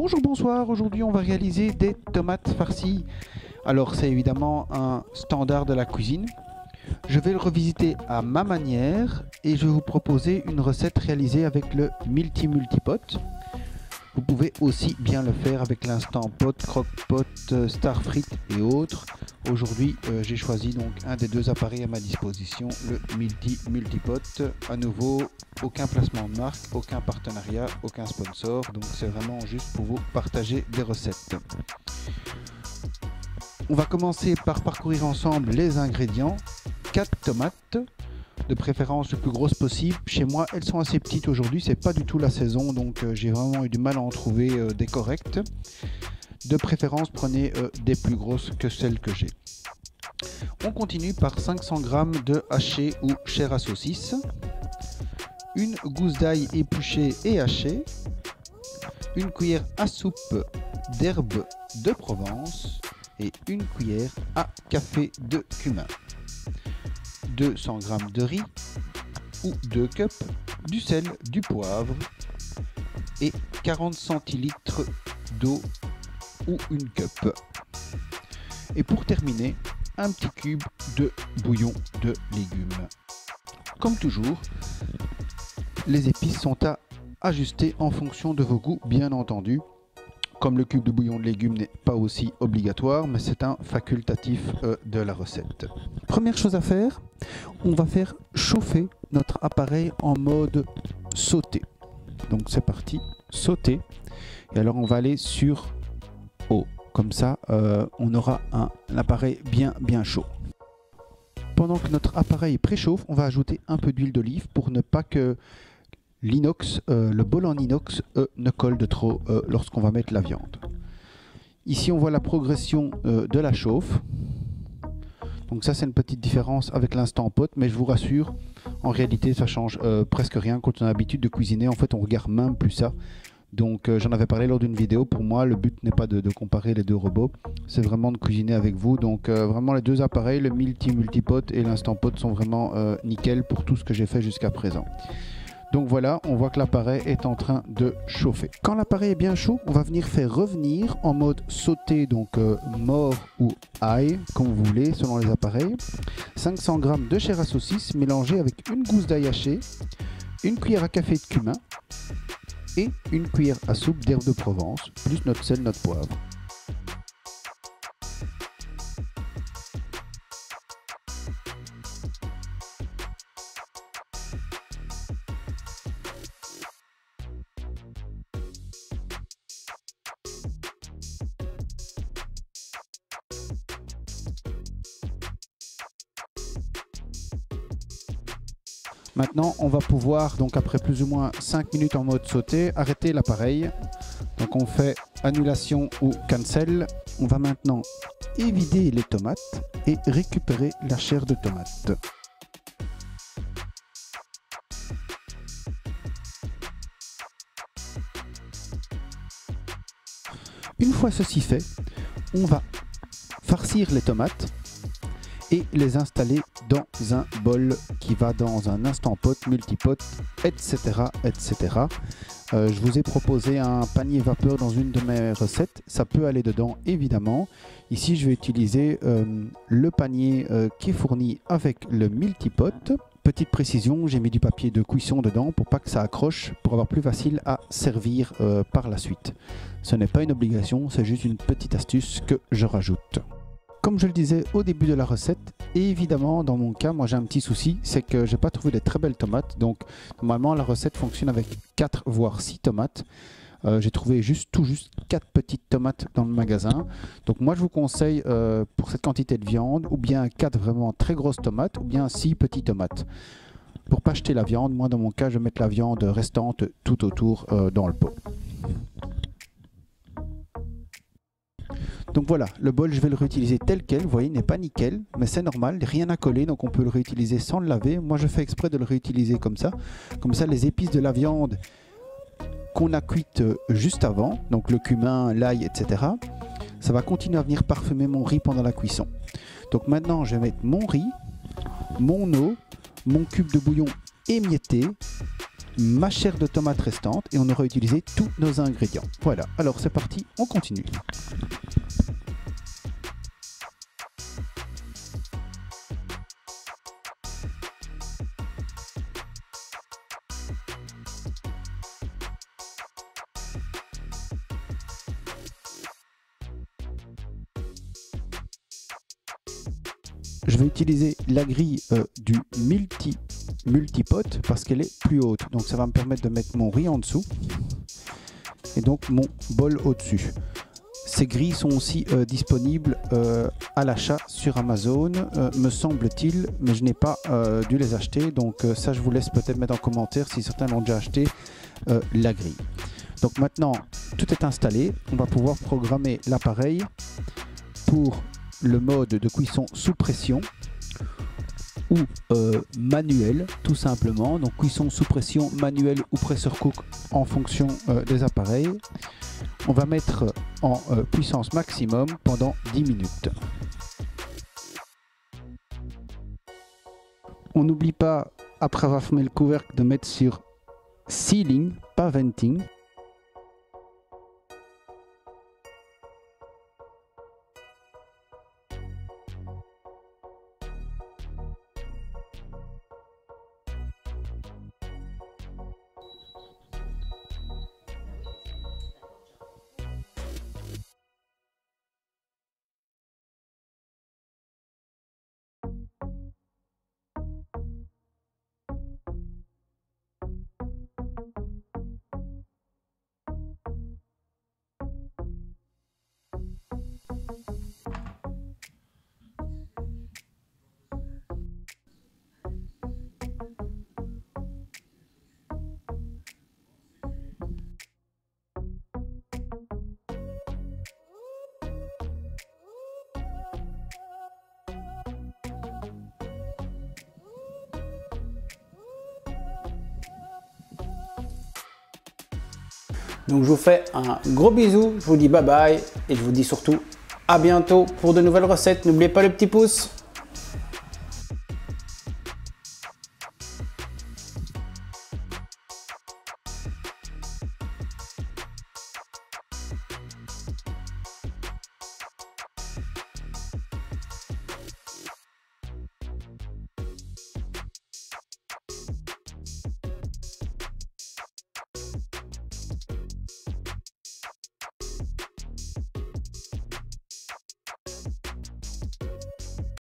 Bonjour, bonsoir, aujourd'hui on va réaliser des tomates farcies. Alors c'est évidemment un standard de la cuisine. Je vais le revisiter à ma manière et je vais vous proposer une recette réalisée avec le multipot. Vous pouvez aussi bien le faire avec l'instant pot, croque-pot, Starfrit et autres. Aujourd'hui j'ai choisi donc un des deux appareils à ma disposition, le multipot. À nouveau, aucun placement de marque, aucun partenariat, aucun sponsor, donc c'est vraiment juste pour vous partager des recettes. On va commencer par parcourir ensemble les ingrédients. 4 tomates, de préférence le plus grosses possible. Chez moi, elles sont assez petites aujourd'hui, c'est pas du tout la saison, donc j'ai vraiment eu du mal à en trouver des correctes. De préférence, prenez des plus grosses que celles que j'ai. On continue par 500 g de haché ou chair à saucisse, une gousse d'ail épluchée et hachée, une cuillère à soupe d'herbes de Provence et une cuillère à café de cumin. 200 g de riz ou 2 cups, du sel, du poivre et 40 centilitres d'eau ou une cup. Et pour terminer, un petit cube de bouillon de légumes. Comme toujours, les épices sont à ajuster en fonction de vos goûts, bien entendu. Comme le cube de bouillon de légumes n'est pas aussi obligatoire, mais c'est un facultatif de la recette. Première chose à faire, on va faire chauffer notre appareil en mode sauté. Donc c'est parti, sauter. Et alors on va aller sur haut. Comme ça, on aura un appareil bien chaud. Pendant que notre appareil préchauffe, on va ajouter un peu d'huile d'olive pour ne pas que l'inox, le bol en inox ne colle de trop lorsqu'on va mettre la viande. Ici on voit la progression de la chauffe. Donc ça c'est une petite différence avec l'instant pot, mais je vous rassure, en réalité ça change presque rien quand on a l'habitude de cuisiner. En fait on regarde même plus ça. Donc j'en avais parlé lors d'une vidéo. Pour moi le but n'est pas de comparer les deux robots, c'est vraiment de cuisiner avec vous. Donc vraiment les deux appareils, le multipot et l'instant pot sont vraiment nickel pour tout ce que j'ai fait jusqu'à présent. Donc voilà, on voit que l'appareil est en train de chauffer. Quand l'appareil est bien chaud, on va venir faire revenir en mode sauté, donc mort ou ail, comme vous voulez, selon les appareils. 500 g de chair à saucisse mélangée avec une gousse d'ail hachée, une cuillère à café de cumin et une cuillère à soupe d'herbes de Provence, plus notre sel, notre poivre. Maintenant, on va pouvoir, donc après plus ou moins 5 minutes en mode sauté, arrêter l'appareil. Donc on fait annulation ou cancel. On va maintenant évider les tomates et récupérer la chair de tomate. Une fois ceci fait, on va farcir les tomates et les installer dans un bol qui va dans un instant pot, multipot, etc. Je vous ai proposé un panier vapeur dans une de mes recettes, ça peut aller dedans évidemment. Ici je vais utiliser le panier qui est fourni avec le multipot. Petite précision, j'ai mis du papier de cuisson dedans pour pas que ça accroche, pour avoir plus facile à servir par la suite. Ce n'est pas une obligation, c'est juste une petite astuce que je rajoute. Comme je le disais au début de la recette, évidemment dans mon cas, moi j'ai un petit souci, c'est que j'ai pas trouvé de très belles tomates. Donc normalement la recette fonctionne avec 4 voire 6 tomates. J'ai trouvé tout juste 4 petites tomates dans le magasin. Donc moi je vous conseille pour cette quantité de viande, ou bien 4 vraiment très grosses tomates, ou bien 6 petites tomates. Pour pas jeter la viande, moi dans mon cas je vais mettre la viande restante tout autour dans le pot. Donc voilà, le bol je vais le réutiliser tel quel, vous voyez il n'est pas nickel, mais c'est normal, rien à coller, donc on peut le réutiliser sans le laver. Moi je fais exprès de le réutiliser comme ça les épices de la viande qu'on a cuite juste avant, donc le cumin, l'ail, etc. Ça va continuer à venir parfumer mon riz pendant la cuisson. Donc maintenant je vais mettre mon riz, mon eau, mon cube de bouillon émietté, ma chair de tomate restante et on aura utilisé tous nos ingrédients. Voilà, alors c'est parti, on continue. Je vais utiliser la grille du multipot parce qu'elle est plus haute. Donc ça va me permettre de mettre mon riz en dessous et donc mon bol au-dessus. Ces grilles sont aussi disponibles à l'achat sur Amazon, me semble-t-il, mais je n'ai pas dû les acheter. Donc ça, je vous laisse peut-être mettre en commentaire si certains l'ont déjà acheté, la grille. Donc maintenant, tout est installé. On va pouvoir programmer l'appareil pour le mode de cuisson sous pression ou manuel, tout simplement. Donc cuisson sous pression, manuel ou pressure cook en fonction des appareils. On va mettre en puissance maximum pendant 10 minutes. On n'oublie pas, après avoir fermé le couvercle, de mettre sur sealing, pas venting. Donc je vous fais un gros bisou, je vous dis bye bye et je vous dis surtout à bientôt pour de nouvelles recettes. N'oubliez pas le petit pouce.